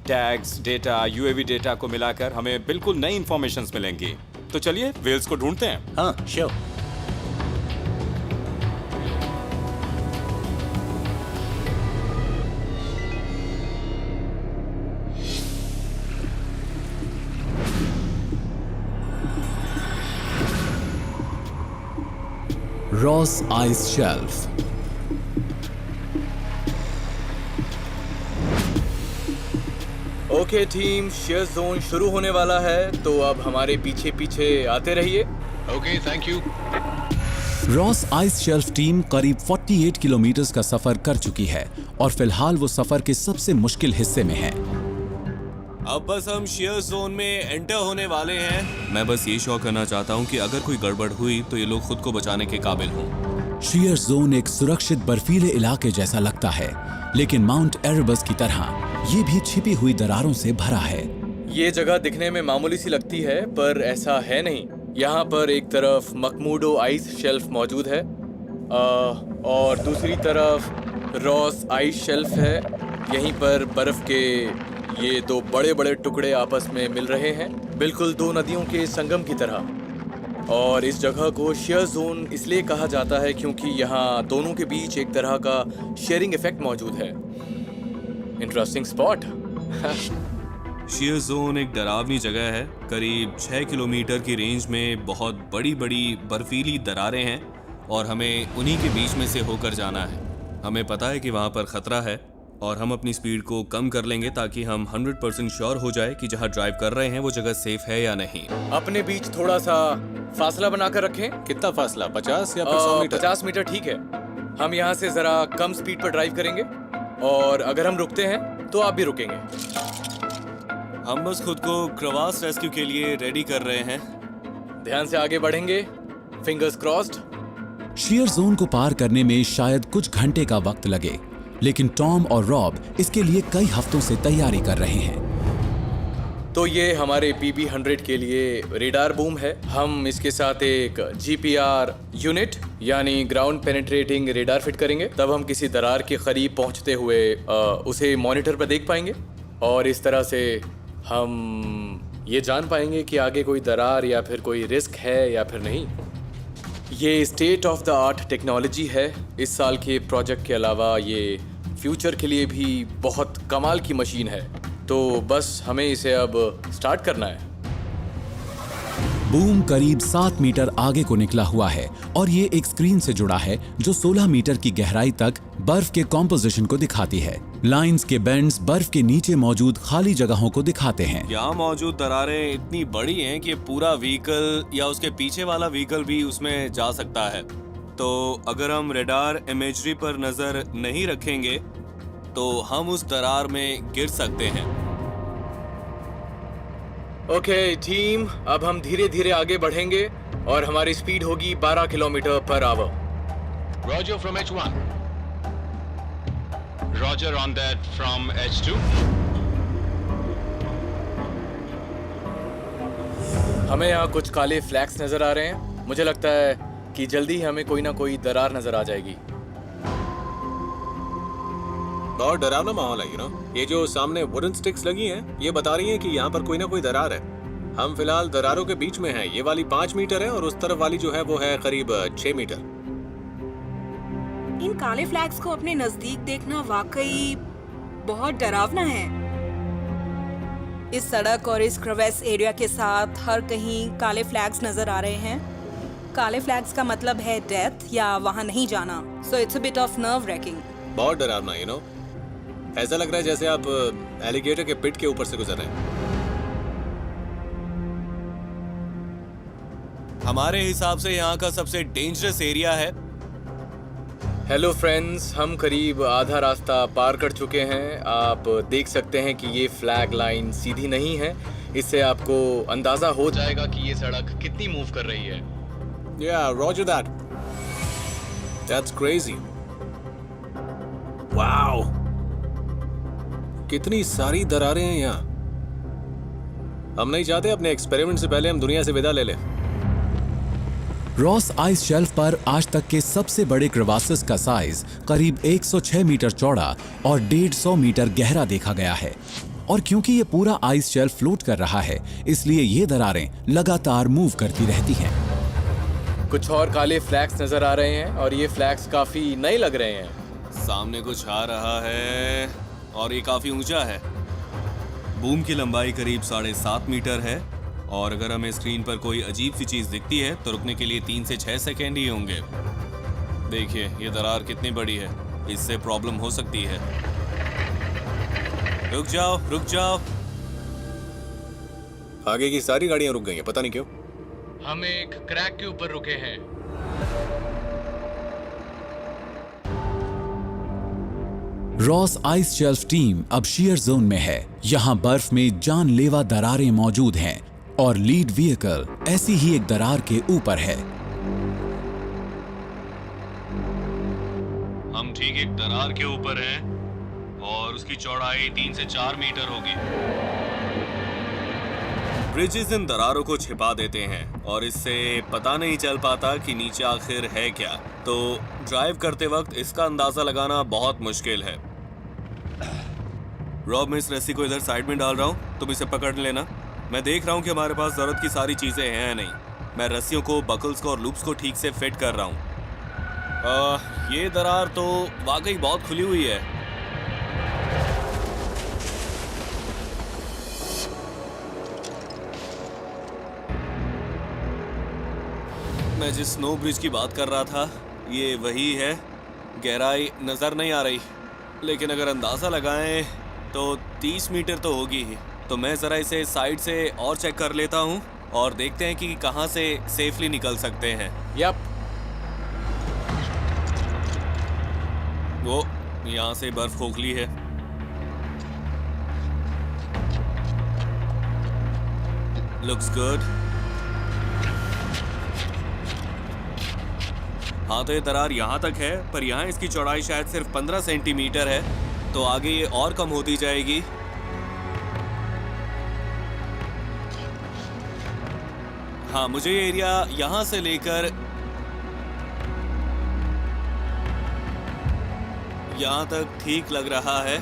टैग्स, डेटा, यूएवी डेटा को मिलाकर हमें बिल्कुल नई इंफॉर्मेशंस मिलेंगी। तो चलिए व्हेल्स को ढूंढते हैं। हाँ, sure. Ross Ice shelf. Okay team, shear zone शुरू होने वाला है, तो अब हमारे पीछे पीछे आते रहिए। Okay, thank you. Ross Ice Shelf team करीब 48 किलोमीटर का सफर कर चुकी है और फिलहाल वो सफर के सबसे मुश्किल हिस्से में है। अब बस हम शेयर जोन में एंटर होने वाले हैं। मैं बस ये शो करना चाहता हूँ कि अगर कोई गड़बड़ हुई तो ये लोग खुद को बचाने के काबिल हों। शेयर जोन एक सुरक्षित बर्फीले इलाके जैसा लगता है, लेकिन माउंट एरेबस की तरह ये भी छिपी हुई दरारों से भरा है। ये जगह दिखने में मामूली सी लगती है, पर ऐसा है नहीं। यहाँ पर एक तरफ मकमुडो आइस शेल्फ मौजूद है और दूसरी तरफ रॉस आइस शेल्फ है। यहीं पर बर्फ के ये 2 बड़े बड़े टुकड़े आपस में मिल रहे हैं, बिल्कुल 2 नदियों के संगम की तरह। और इस जगह को शेयर जोन इसलिए कहा जाता है क्योंकि यहाँ दोनों के बीच एक तरह का शेयरिंग इफेक्ट मौजूद है। Interesting spot. शेयर जोन एक डरावनी जगह है। करीब 6 किलोमीटर की रेंज में बहुत बड़ी बड़ी बर्फीली दरारें हैं और हमें उन्हीं के बीच में से होकर जाना है। हमें पता है कि वहाँ पर खतरा है और हम अपनी स्पीड को कम कर लेंगे ताकि हम 100% श्योर हो जाए कि जहाँ ड्राइव कर रहे हैं वो जगह सेफ है या नहीं। अपने बीच थोड़ा सा फासला बनाकर रखें। कितना फासला? 50 या 100 मीटर? 50 मीटर ठीक है। हम यहाँ से जरा कम स्पीड पर ड्राइव करेंगे और अगर हम रुकते हैं तो आप भी रुकेंगे। हम बस खुद को क्रेवास रेस्क्यू के लिए रेडी कर रहे हैं। ध्यान से आगे बढ़ेंगे, फिंगर्स क्रॉस्ड। शेयर जोन को पार करने में शायद कुछ घंटे का वक्त लगे, लेकिन टॉम और रॉब इसके लिए कई हफ्तों से तैयारी कर रहे हैं। तो ये हमारे PB100 के लिए रेडार बूम है। हम इसके साथ एक GPR यूनिट यानी ग्राउंड पेनिट्रेटिंग रेडार फिट करेंगे। तब हम किसी दरार के करीब पहुंचते हुए उसे मॉनिटर पर देख पाएंगे और इस तरह से हम ये जान पाएंगे कि आगे कोई दरार या फिर कोई रिस्क है या फिर नहीं। ये state of the art technology है। इस साल के प्रोजेक्ट के अलावा ये फ्यूचर के लिए भी बहुत कमाल की मशीन है। तो बस हमें इसे अब स्टार्ट करना है। बूम करीब 7 मीटर आगे को निकला हुआ है और ये एक स्क्रीन से जुड़ा है जो 16 मीटर की गहराई तक बर्फ के कॉम्पोजिशन को दिखाती है। लाइंस के बेंड्स बर्फ के नीचे मौजूद खाली जगहों को दिखाते हैं। यहाँ मौजूद दरारें इतनी बड़ी हैं कि पूरा व्हीकल या उसके पीछे वाला व्हीकल भी उसमें जा सकता है। तो अगर हम रेडार इमेजरी पर नजर नहीं रखेंगे तो हम उस दरार में गिर सकते हैं। ओके टीम, अब हम धीरे धीरे आगे बढ़ेंगे और हमारी स्पीड होगी 12 kilometre per hour. Roger from H1. Roger on that from H2. हमें यहाँ कुछ काले फ्लैग्स नजर आ रहे हैं। मुझे लगता है कि जल्दी ही हमें कोई ना कोई दरार नजर आ जाएगी। बहुत डरावना माहौल है, ये जो सामने वुडन स्टिक्स लगी हैं, ये बता रही हैं कि यहाँ पर कोई ना कोई दरार है। हम फिलहाल दरारों के बीच में हैं। ये वाली 5 मीटर है और उस तरफ वाली जो है वो है करीब 6 मीटर। इन काले फ्लैग्स को अपने नजदीक देखना वाकई बहुत डरावना है। इस सड़क और इस क्रेवैस एरिया के साथ हर कहीं काले फ्लैग्स नजर आ रहे हैं। काले फ्लैग्स का मतलब है डेथ या वहां नहीं जाना। So it's a bit of nerve ranking. बहुत डरावना, ऐसा लग रहा है जैसे आप एलिगेटर के पिट के ऊपर से गुजर रहे हैं। हमारे हिसाब से यहाँ का सबसे डेंजरस एरिया है हेलो फ्रेंड्स, हम करीब आधा रास्ता पार कर चुके हैं। आप देख सकते हैं कि ये फ्लैग लाइन सीधी नहीं है। इससे आपको अंदाजा हो जाएगा कि ये सड़क कितनी मूव कर रही है। Yeah, roger that. That's crazy. Wow. कितनी सारी दरारें हैं यहाँ। हम नहीं चाहते अपने एक्सपेरिमेंट से पहले हम दुनिया से विदा ले लें। रॉस आइस शेल्फ पर आज तक के सबसे बड़े क्रेवासेस का साइज करीब 106 मीटर चौड़ा और 150 मीटर गहरा देखा गया है। और क्योंकि ये पूरा आइस शेल्फ फ्लोट कर रहा है, इसलिए ये दरारें लगातार मूव करती रहती हैं। कुछ और काले फ्लैग्स नजर आ रहे हैं और ये फ्लैग्स काफी नए लग रहे हैं। सामने कुछ आ रहा है और ये काफी ऊंचा है। बूम की लंबाई करीब 7.5 मीटर है और अगर हमें स्क्रीन पर कोई अजीब सी चीज दिखती है तो रुकने के लिए 3 से 6 सेकेंड ही होंगे। देखिए ये दरार कितनी बड़ी है, इससे प्रॉब्लम हो सकती है। रुक जाओ, रुक जाओ। आगे की सारी गाड़ियां रुक गई हैं, पता नहीं क्यों। हम एक क्रैक के ऊपर रुके हैं। रॉस आइस शेल्फ टीम अब शियर जोन में है। यहाँ बर्फ में जानलेवा दरारें मौजूद हैं और लीड व्हीकल ऐसी ही एक दरार के ऊपर है। हम ठीक एक दरार के ऊपर हैं और उसकी चौड़ाई 3 से 4 मीटर होगी। ब्रिजेस इन दरारों को छिपा देते हैं और इससे पता नहीं चल पाता कि नीचे आखिर है क्या। तो ड्राइव करते वक्त इसका अंदाजा लगाना बहुत मुश्किल है। रॉब, मैं इस रस्सी को इधर साइड में डाल रहा हूँ, तुम इसे पकड़ लेना। मैं देख रहा हूँ कि हमारे पास जरूरत की सारी चीजें हैं या नहीं। मैं रस्सियों को, बकल्स को और लूप्स को ठीक से फिट कर रहा हूँ। ये दरार तो वाकई बहुत खुली हुई है। मैं जिस स्नो ब्रिज की बात कर रहा था ये वही है। गहराई नजर नहीं आ रही, लेकिन अगर अंदाजा लगाएं तो 30 मीटर तो होगी ही। तो मैं जरा इसे साइड से और चेक कर लेता हूं और देखते हैं कि कहां से सेफली निकल सकते हैं। यप, वो यहां से बर्फ खोखली है। Looks good. हाँ, तो ये दरार यहाँ तक है, पर यहाँ इसकी चौड़ाई शायद सिर्फ 15 सेंटीमीटर है, तो आगे ये और कम होती जाएगी। हाँ, मुझे ये एरिया यहाँ से लेकर यहाँ तक ठीक लग रहा है।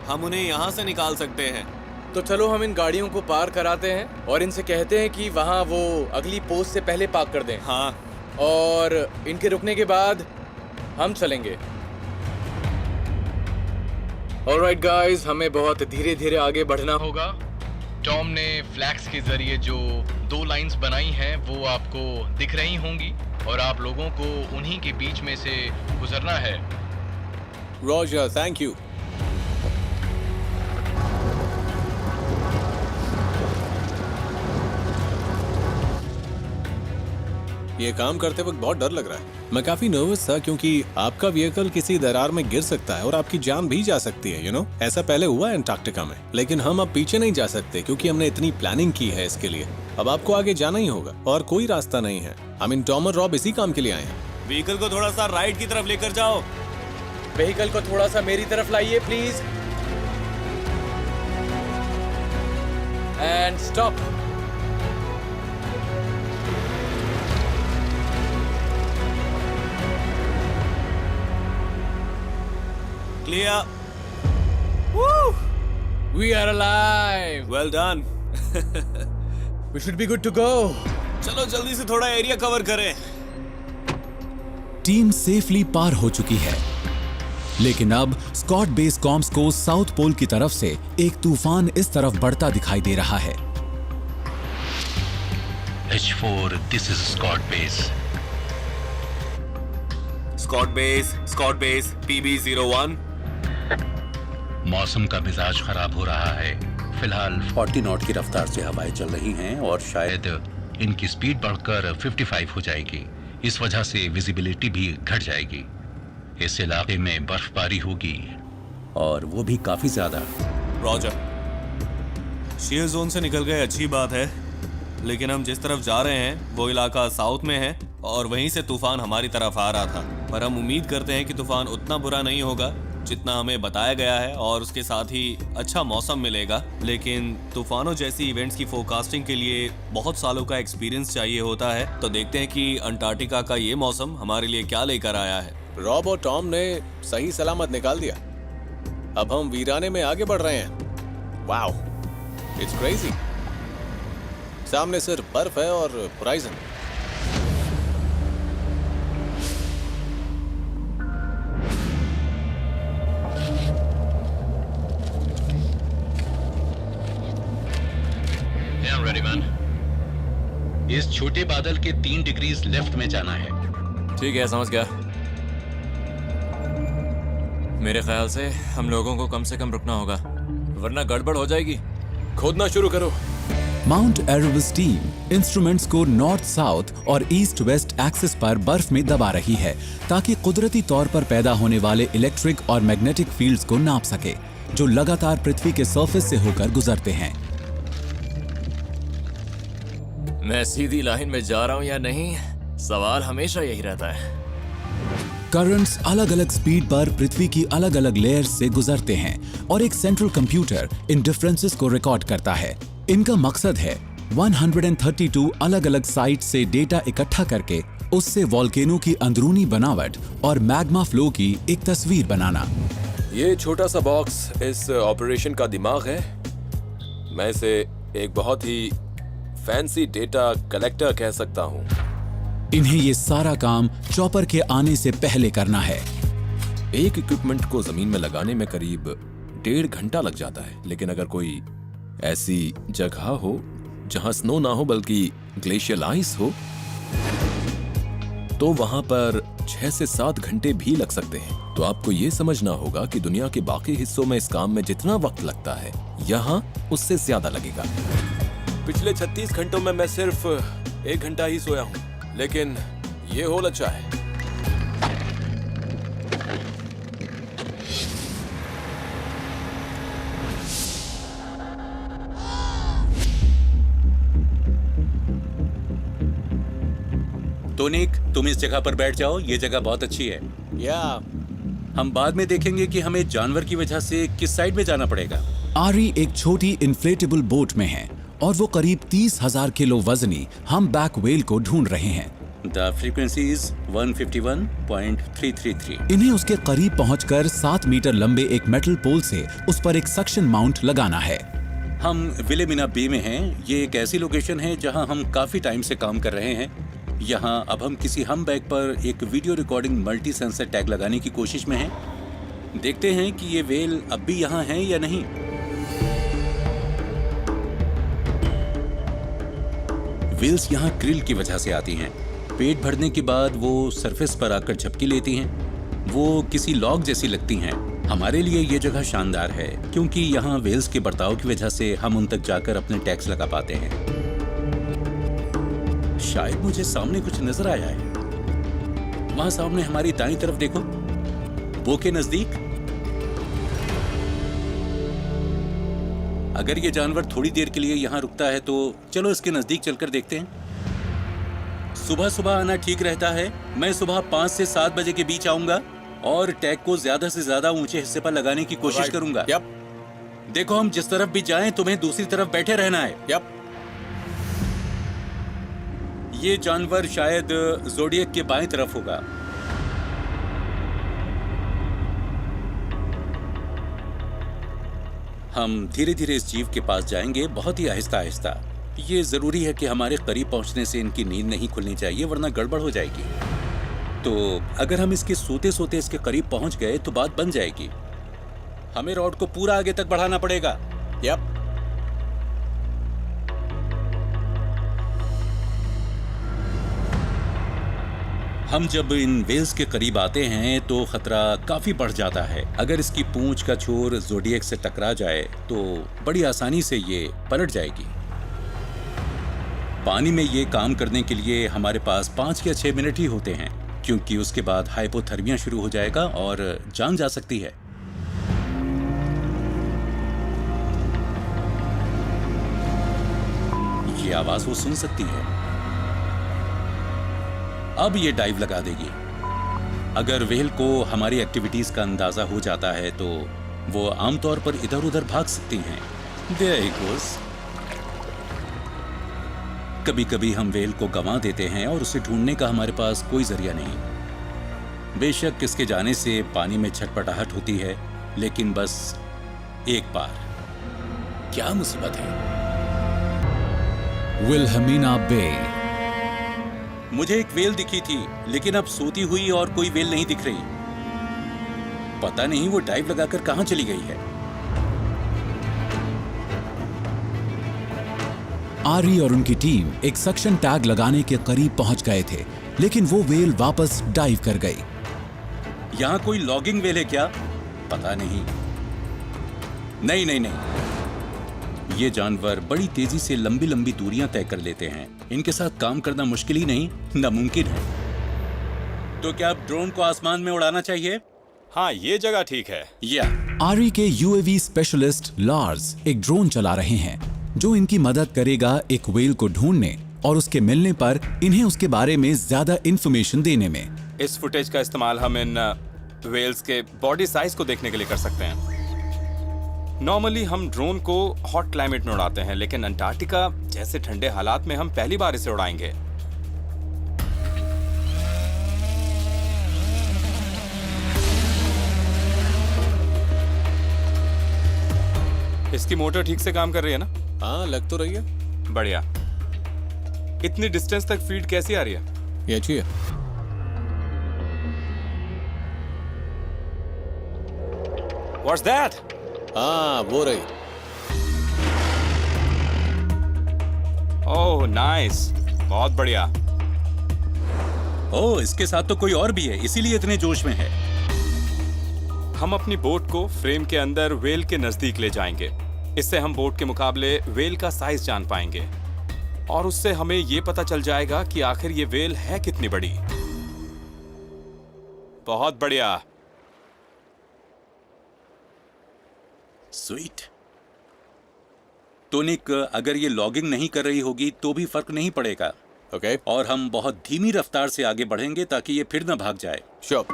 हम उन्हें यहाँ से निकाल सकते हैं। तो चलो हम इन गाड़ियों को पार कराते हैं और इनसे कहते हैं कि वहाँ वो अगली पोस्ट से पहले पार्क कर दें। हाँ, और इनके रुकने के बाद हम चलेंगे। ऑलराइट गाइस, हमें बहुत धीरे धीरे आगे बढ़ना होगा। टॉम ने फ्लैग्स के जरिए जो 2 लाइंस बनाई हैं वो आपको दिख रही होंगी और आप लोगों को उन्हीं के बीच में से गुजरना है। Roger, thank you. ये काम करते वक्त बहुत डर लग रहा है। मैं काफी नर्वस था क्योंकि आपका व्हीकल किसी दरार में गिर सकता है और आपकी जान भी जा सकती है। ऐसा पहले हुआ है अंटार्कटिका में। लेकिन हम अब पीछे नहीं जा सकते क्योंकि हमने इतनी प्लानिंग की है इसके लिए। अब आपको आगे जाना ही होगा और कोई रास्ता नहीं है। टॉम और रॉब इसी काम के लिए आए हैं। व्हीकल को थोड़ा सा राइट की तरफ लेकर जाओ। व्हीकल को थोड़ा सा मेरी तरफ लाइए please. And stop. Clear. Woo! We are alive. Well done. We should be good to go. चलो जल्दी से थोड़ा एरिया कवर करें। टीम सेफली पार हो चुकी है, लेकिन अब स्कॉट बेस कॉम्स को साउथ पोल की तरफ से एक तूफान इस तरफ बढ़ता दिखाई दे रहा है। H4, this is Scott Base. Scott Base, PB01. मौसम का मिजाज खराब हो रहा है। फिलहाल 40 नॉट की रफ्तार से हवाएं चल रही हैं और शायद इनकी स्पीड बढ़कर 55 हो जाएगी। इस वजह से विजिबिलिटी भी घट जाएगी। इस इलाके में बर्फबारी होगी और वो भी काफी ज्यादा। रॉजर, शेयर जोन से निकल गए अच्छी बात है, लेकिन हम जिस तरफ जा रहे हैं वो इलाका साउथ में है और वहीं से तूफान हमारी तरफ आ रहा था। पर हम उम्मीद करते हैं कि तूफान उतना बुरा नहीं होगा जितना हमें बताया गया है और उसके साथ ही अच्छा मौसम मिलेगा। लेकिन तूफानों जैसी इवेंट्स की फोरकास्टिंग के लिए बहुत सालों का एक्सपीरियंस चाहिए होता है। तो देखते हैं कि अंटार्कटिका का ये मौसम हमारे लिए क्या लेकर आया है। रॉब और टॉम ने सही सलामत निकाल दिया। अब हम वीराने में आगे बढ़ रहे हैं। Wow, it's crazy. सामने सिर्फ बर्फ है और होराइजन। रेडी मैन, इस छोटे बादल के 3 डिग्रीज लेफ्ट में जाना है। ठीक है, समझ गया। मेरे ख्याल से हम लोगों को कम से कम रुकना होगा, वरना गड़बड़ हो जाएगी। खोदना शुरू करो। माउंट एरेबस टीम इंस्ट्रूमेंट्स को नॉर्थ साउथ और ईस्ट वेस्ट एक्सिस पर बर्फ में दबा रही है ताकि कुदरती तौर पर पैदा होने वाले इलेक्ट्रिक और मैग्नेटिक फील्ड्स को नाप सके जो लगातार पृथ्वी के सरफेस से होकर गुजरते हैं। मैं सीधी लाइन में जा रहा हूं या नहीं, सवाल हमेशा यही रहता है। करंट्स अलग अलग स्पीड पर पृथ्वी की अलग अलग लेयर्स से गुजरते हैं और एक सेंट्रल कंप्यूटर इन डिफरेंसेस को रिकॉर्ड करता है। इनका मकसद है 132 अलग अलग साइट से डेटा इकट्ठा करके उससे वॉल्केनो की अंदरूनी बनावट और मैग्मा फ्लो की एक तस्वीर बनाना। ये छोटा सा बॉक्स इस ऑपरेशन का दिमाग है। मैं इसे एक बहुत ही फैंसी डेटा कलेक्टर कह सकता हूँ। इन्हें ये सारा काम चॉपर के आने से पहले करना है। एक इक्विपमेंट को जमीन में लगाने में करीब 1.5 घंटा लग जाता है, लेकिन अगर कोई ऐसी जगह हो जहां स्नो ना हो बल्कि ग्लेशियल आइस हो तो वहां पर 6 से 7 घंटे भी लग सकते हैं। तो आपको ये समझना होगा कि दुनिया के बाकी हिस्सों में इस काम में जितना वक्त लगता है यहाँ उससे ज्यादा लगेगा। पिछले 36 घंटों में मैं सिर्फ 1 घंटा ही सोया हूँ, लेकिन ये होल अच्छा है। तो निक, तुम इस जगह पर बैठ जाओ, ये जगह बहुत अच्छी है। या हम बाद में देखेंगे कि हमें जानवर की वजह से किस साइड में जाना पड़ेगा। आरी एक छोटी इन्फ्लेटेबल बोट में है और वो करीब 30,000 किलो वजनी हम बैक वेल को ढूंढ रहे हैं। The frequency is 151.333। इन्हें उसके करीब पहुंचकर 7 मीटर लंबे एक मेटल पोल से उस पर एक सक्शन माउंट लगाना है। हम विलेमिना बे में हैं। ये एक ऐसी लोकेशन है जहां हम काफी टाइम से काम कर रहे हैं। यहाँ अब हम किसी हम बैग पर एक video recording multi sensor tag लगाने की कोशिश में हैं। देखते हैं कि ये वेल अब भी यहाँ है या नहीं। वेल्स यहाँ क्रिल की वजह से आती हैं। पेट भरने के बाद वो सरफेस पर आकर झपकी लेती हैं। वो किसी लॉग जैसी लगती हैं। हमारे लिए ये जगह शानदार है क्योंकि यहाँ वेल्स के बर्ताव की वजह से हम उन तक जाकर अपने टैग्स लगा पाते हैं। शायद मुझे सामने कुछ नजर आया है। वहां सामने हमारी दाईं तरफ देखो, बो के नजदीक। अगर ये जानवर थोड़ी देर के लिए यहाँ रुकता है तो चलो इसके नजदीक चलकर देखते हैं। सुबह सुबह आना ठीक रहता है। मैं सुबह 5 से 7 बजे के बीच आऊंगा और टैग को ज्यादा से ज्यादा ऊंचे हिस्से पर लगाने की कोशिश करूंगा। देखो, हम जिस तरफ भी जाएं तुम्हें दूसरी तरफ बैठे रहना है। ये जानवर शायद ज़ोडिएक के बाएं तरफ होगा। हम धीरे धीरे इस जीव के पास जाएंगे, बहुत ही आहिस्ता आहिस्ता। ये जरूरी है कि हमारे करीब पहुंचने से इनकी नींद नहीं खुलनी चाहिए, वरना गड़बड़ हो जाएगी। तो अगर हम इसके सोते सोते इसके करीब पहुंच गए तो बात बन जाएगी। हमें रॉड को पूरा आगे तक बढ़ाना पड़ेगा। हम जब इन वेल्स के करीब आते हैं तो खतरा काफी बढ़ जाता है। अगर इसकी पूंछ का छोर ज़ोडिएक से टकरा जाए तो बड़ी आसानी से ये पलट जाएगी। पानी में ये काम करने के लिए हमारे पास 5 या 6 मिनट ही होते हैं, क्योंकि उसके बाद हाइपोथर्मिया शुरू हो जाएगा और जान जा सकती है। ये आवाज वो सुन सकती है। अब ये डाइव लगा देगी। अगर व्हेल को हमारी एक्टिविटीज का अंदाजा हो जाता है तो वो आमतौर पर इधर उधर भाग सकती हैं। There he goes। कभी कभी हम व्हेल को गंवा देते हैं और उसे ढूंढने का हमारे पास कोई जरिया नहीं। बेशक इसके जाने से पानी में छटपटाहट होती है, लेकिन बस एक बार। क्या मुसीबत है? विल्हेमिना बे। मुझे एक व्हेल दिखी थी, लेकिन अब सोती हुई और कोई व्हेल नहीं दिख रही। पता नहीं वो डाइव लगाकर कहां चली गई है। आरी और उनकी टीम एक सक्शन टैग लगाने के करीब पहुंच गए थे, लेकिन वो व्हेल वापस डाइव कर गई। यहां कोई लॉगिंग व्हेल है क्या? पता नहीं। नहीं, ये जानवर बड़ी तेजी से लंबी लंबी दूरियां तय कर लेते हैं। इनके साथ काम करना मुश्किल ही नहीं, नामुमकिन है। तो क्या अब ड्रोन को आसमान में उड़ाना चाहिए? हाँ, ये जगह ठीक है। या आरी के यूएवी स्पेशलिस्ट लार्स एक ड्रोन चला रहे हैं जो इनकी मदद करेगा एक व्हेल को ढूंढने और उसके मिलने पर इन्हें उसके बारे में ज्यादा इंफॉर्मेशन देने में। इस फुटेज का इस्तेमाल हम इन व्हेल्स के बॉडी साइज को देखने के लिए कर सकते हैं। नॉर्मली हम ड्रोन को हॉट क्लाइमेट में उड़ाते हैं, लेकिन अंटार्कटिका जैसे ठंडे हालात में हम पहली बार इसे उड़ाएंगे। इसकी मोटर ठीक से काम कर रही है ना? हाँ, लग तो रही है। बढ़िया। इतनी डिस्टेंस तक फीड कैसी आ रही है? ये अच्छी है। What's that? हाँ, वो रही। ओह नाइस, बहुत बढ़िया। ओह, इसके साथ तो कोई और भी है, इसीलिए इतने जोश में है। हम अपनी बोट को फ्रेम के अंदर व्हेल के नजदीक ले जाएंगे। इससे हम बोट के मुकाबले व्हेल का साइज जान पाएंगे और उससे हमें ये पता चल जाएगा कि आखिर ये व्हेल है कितनी बड़ी। बहुत बढ़िया। स्वीट। तो निक, अगर ये लॉगिंग नहीं कर रही होगी तो भी फर्क नहीं पड़ेगा। ओके। और हम बहुत धीमी रफ्तार से आगे बढ़ेंगे ताकि ये फिर ना भाग जाए। श्योर।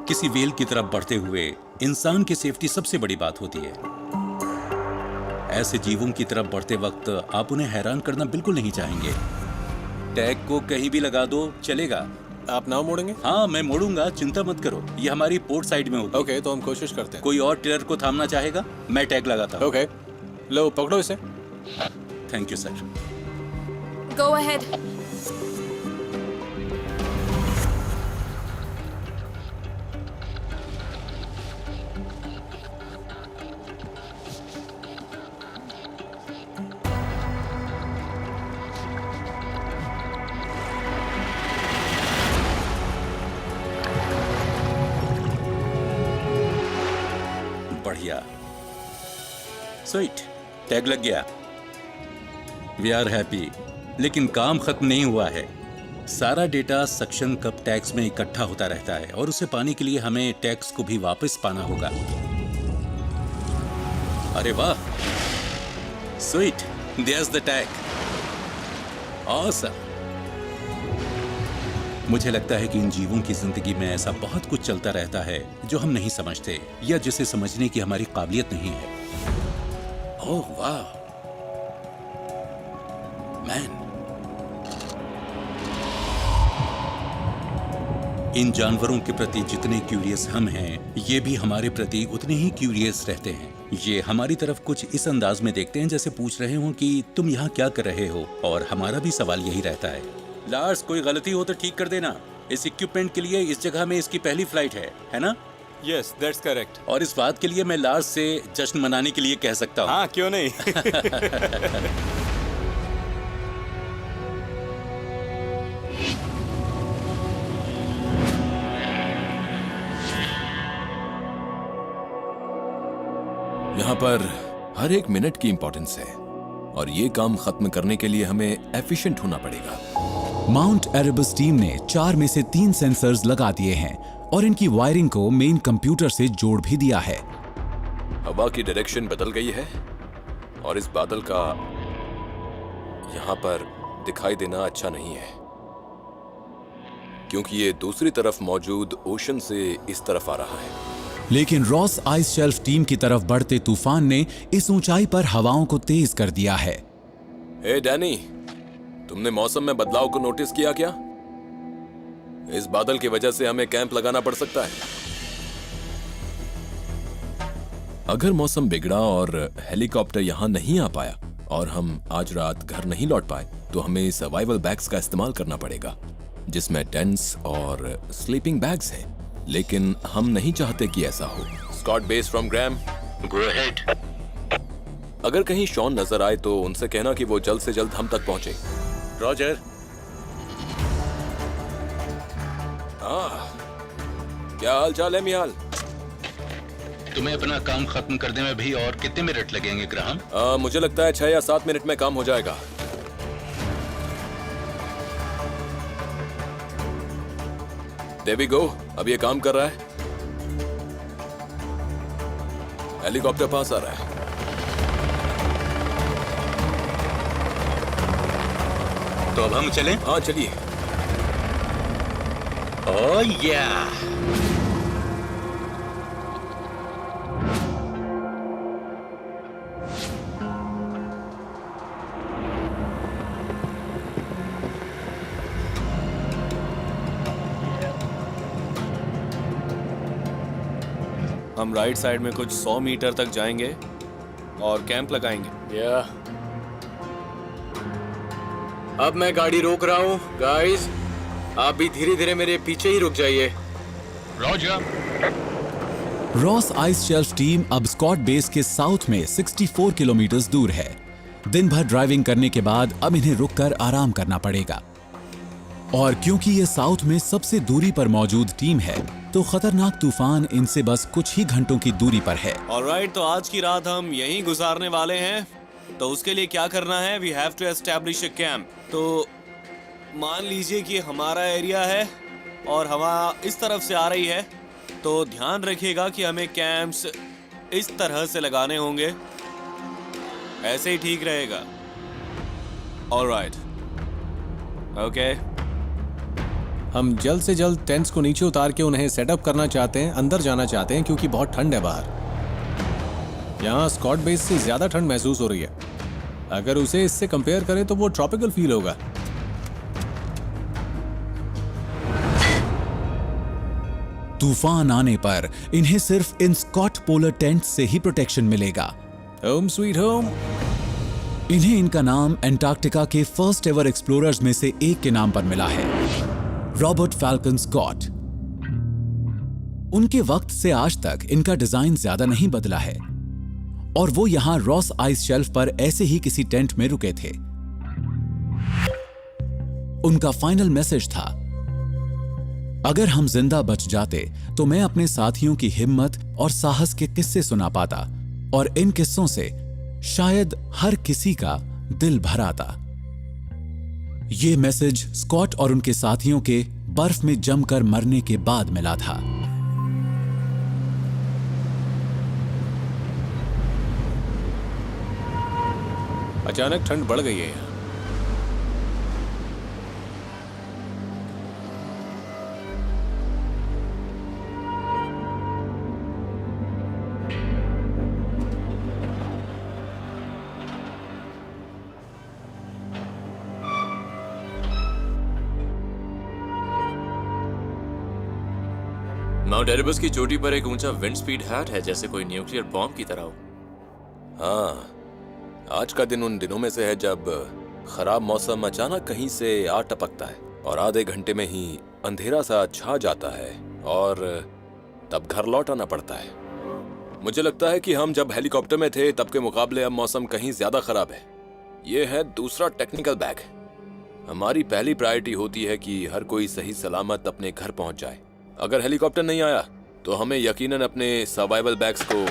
किसी व्हेल की तरफ बढ़ते हुए इंसान की सेफ्टी सबसे बड़ी बात होती है। ऐसे जीवों की तरफ बढ़ते वक्त आप उन्हें हैरान करना बिल्कुल नहीं चाहेंगे। टैग को कहीं भी लगा दो, चलेगा। आप नाव मोड़ेंगे? हाँ, मैं मोड़ूंगा, चिंता मत करो। ये हमारी पोर्ट साइड में होगी। ओके, तो हम कोशिश करते हैं। कोई और टिलर को थामना चाहेगा? मैं टैग लगाता हूँ। ओके, लो पकड़ो इसे। Thank you sir. Go ahead. बढ़िया। स्वीट, टैग लग गया। We are happy. लेकिन काम खत्म नहीं हुआ है। सारा डेटा सक्शन कप टैग्स में इकट्ठा होता रहता है और उसे पाने के लिए हमें टैग्स को भी वापस पाना होगा। अरे वाह, sweet, there's the tag. Awesome. मुझे लगता है कि इन जीवों की जिंदगी में ऐसा बहुत कुछ चलता रहता है जो हम नहीं समझते या जिसे समझने की हमारी काबिलियत नहीं है। ओह वाह मैन। इन जानवरों के प्रति जितने क्यूरियस हम हैं, ये भी हमारे प्रति उतने ही क्यूरियस रहते हैं। ये हमारी तरफ कुछ इस अंदाज में देखते हैं जैसे पूछ रहे हो कि तुम यहाँ क्या कर रहे हो, और हमारा भी सवाल यही रहता है। लार्स, कोई गलती हो तो ठीक कर देना। इस इक्विपमेंट के लिए इस जगह में इसकी पहली फ्लाइट है ना? Yes, that's correct. और इस बात के लिए मैं लार्स से जश्न मनाने के लिए कह सकता हूँ। हाँ, क्यों नहीं। यहाँ पर हर एक मिनट की इंपॉर्टेंस है और ये काम खत्म करने के लिए हमें एफिशिएंट होना पड़ेगा। माउंट एरेबस टीम ने 4 में से 3 सेंसर्स लगा दिए हैं और इनकी वायरिंग को मेन कंप्यूटर से जोड़ भी दिया है। हवा की डायरेक्शन बदल गई है और इस बादल का यहाँ पर दिखाई देना अच्छा नहीं है, क्योंकि ये दूसरी तरफ मौजूद ओशन से इस तरफ आ रहा है। लेकिन रॉस आइस शेल्फ टीम की तरफ बढ़ते तूफान ने इस ऊंचाई पर हवाओं को तेज कर दिया है। हे डैनी, तुमने मौसम में बदलाव को नोटिस किया क्या? इस बादल की वजह से हमें कैंप लगाना पड़ सकता है। अगर मौसम बिगड़ा और हेलीकॉप्टर यहाँ नहीं आ पाया और हम आज रात घर नहीं लौट पाए तो हमें सर्वाइवल बैग्स का इस्तेमाल करना पड़ेगा, जिसमें टेंट्स और स्लीपिंग बैग्स हैं। लेकिन हम नहीं चाहते कि ऐसा हो। Scott base from Graham, go ahead. अगर कहीं शॉन नजर आए तो उनसे कहना कि वो जल्द से जल्द हम तक पहुंचे। रॉजर। क्या हाल चाल है मियाल? तुम्हें अपना काम खत्म करने में भी और कितने मिनट लगेंगे ग्राहम? मुझे लगता है 6 या 7 मिनट में काम हो जाएगा। There we go, अब ये काम कर रहा है। हेलीकॉप्टर पास आ रहा है। तो अब हम चलें? हाँ चलिए। ओह या। हम राइट साइड में कुछ 100 मीटर तक जाएंगे और कैंप लगाएंगे। अब मैं गाड़ी रोक रहा हूँ। गाइस, आप भी धीरे धीरे मेरे पीछे ही रुक जाइए। Roger. Ross Ice Shelf team अब स्कॉट बेस के साउथ में 64 किलोमीटर दूर है। दिन भर ड्राइविंग करने के बाद अब इन्हें रुककर आराम करना पड़ेगा। और क्योंकि ये साउथ में सबसे दूरी पर मौजूद टीम है तो खतरनाक तूफान इनसे बस कुछ ही घंटों की दूरी पर है। ऑलराइट, तो आज की रात हम यहीं गुजारने वाले हैं। तो उसके लिए क्या करना है? We have to establish a camp. तो मान लीजिए कि हमारा एरिया है और हवा इस तरफ से आ रही है, तो ध्यान रखिएगा कि हमें कैंप्स इस तरह से लगाने होंगे। ऐसे ही ठीक रहेगा। Alright, okay. हम जल्द से जल्द टेंट्स को नीचे उतार के उन्हें सेटअप करना चाहते हैं, अंदर जाना चाहते हैं क्योंकि बहुत ठंड है बाहर। यहाँ स्कॉट बेस से ज्यादा ठंड महसूस हो रही है। अगर उसे इससे कंपेयर करें तो वो ट्रॉपिकल फील होगा। तूफान आने पर इन्हें सिर्फ इन स्कॉट पोलर टेंट से ही प्रोटेक्शन मिलेगा। Home sweet home. इन्हें इनका नाम एंटार्क्टिका के फर्स्ट एवर एक्सप्लोरर्स में से एक के नाम पर मिला है, रॉबर्ट फैल्कन स्कॉट। उनके वक्त से आज तक इनका डिजाइन ज्यादा नहीं बदला है और वो यहां रॉस आइस शेल्फ पर ऐसे ही किसी टेंट में रुके थे। उनका फाइनल मैसेज था, अगर हम जिंदा बच जाते तो मैं अपने साथियों की हिम्मत और साहस के किस्से सुना पाता और इन किस्सों से शायद हर किसी का दिल भर आता। ये मैसेज स्कॉट और उनके साथियों के बर्फ में जमकर मरने के बाद मिला था। अचानक ठंड बढ़ गई है यहाँ। माउंट एरेबस की चोटी पर एक ऊंचा विंड स्पीड हैट है, जैसे कोई न्यूक्लियर बॉम्ब की तरह हो। हाँ, आज का दिन उन दिनों में से है जब खराब मौसम अचानक कहीं से आ टपकता है और आधे घंटे में ही अंधेरा सा छा जाता है और तब घर लौट आना पड़ता है। मुझे लगता है कि हम जब हेलीकॉप्टर में थे तब के मुकाबले अब मौसम कहीं ज्यादा खराब है। ये है दूसरा टेक्निकल बैग। हमारी पहली प्रायोरिटी होती है कि हर कोई सही सलामत अपने घर पहुंच जाए। अगर हेलीकॉप्टर नहीं आया तो हमें यकीनन अपने सर्वाइवल बैग्स को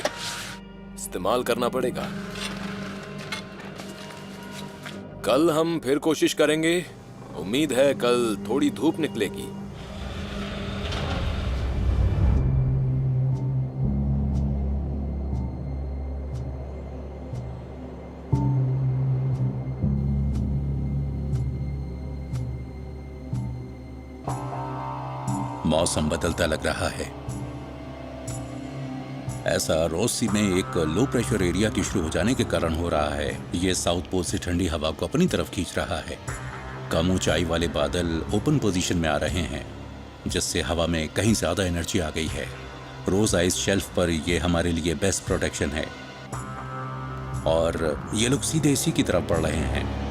इस्तेमाल करना पड़ेगा। कल हम फिर कोशिश करेंगे। उम्मीद है कल थोड़ी धूप निकलेगी। मौसम बदलता लग रहा है। ऐसा रोसी में एक लो प्रेशर एरिया के शुरू हो जाने के कारण हो रहा है। ये साउथ पोल से ठंडी हवा को अपनी तरफ खींच रहा है। कम ऊंचाई वाले बादल ओपन पोजीशन में आ रहे हैं, जिससे हवा में कहीं ज्यादा एनर्जी आ गई है। रोज आइस शेल्फ पर ये हमारे लिए बेस्ट प्रोटेक्शन है और ये लोग सीधे इसी की तरफ बढ़ रहे हैं।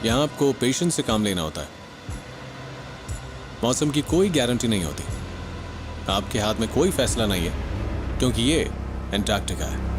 यहाँ आपको पेशेंस से काम लेना होता है। मौसम की कोई गारंटी नहीं होती। आपके हाथ में कोई फैसला नहीं है, क्योंकि ये एंटार्क्टिका है।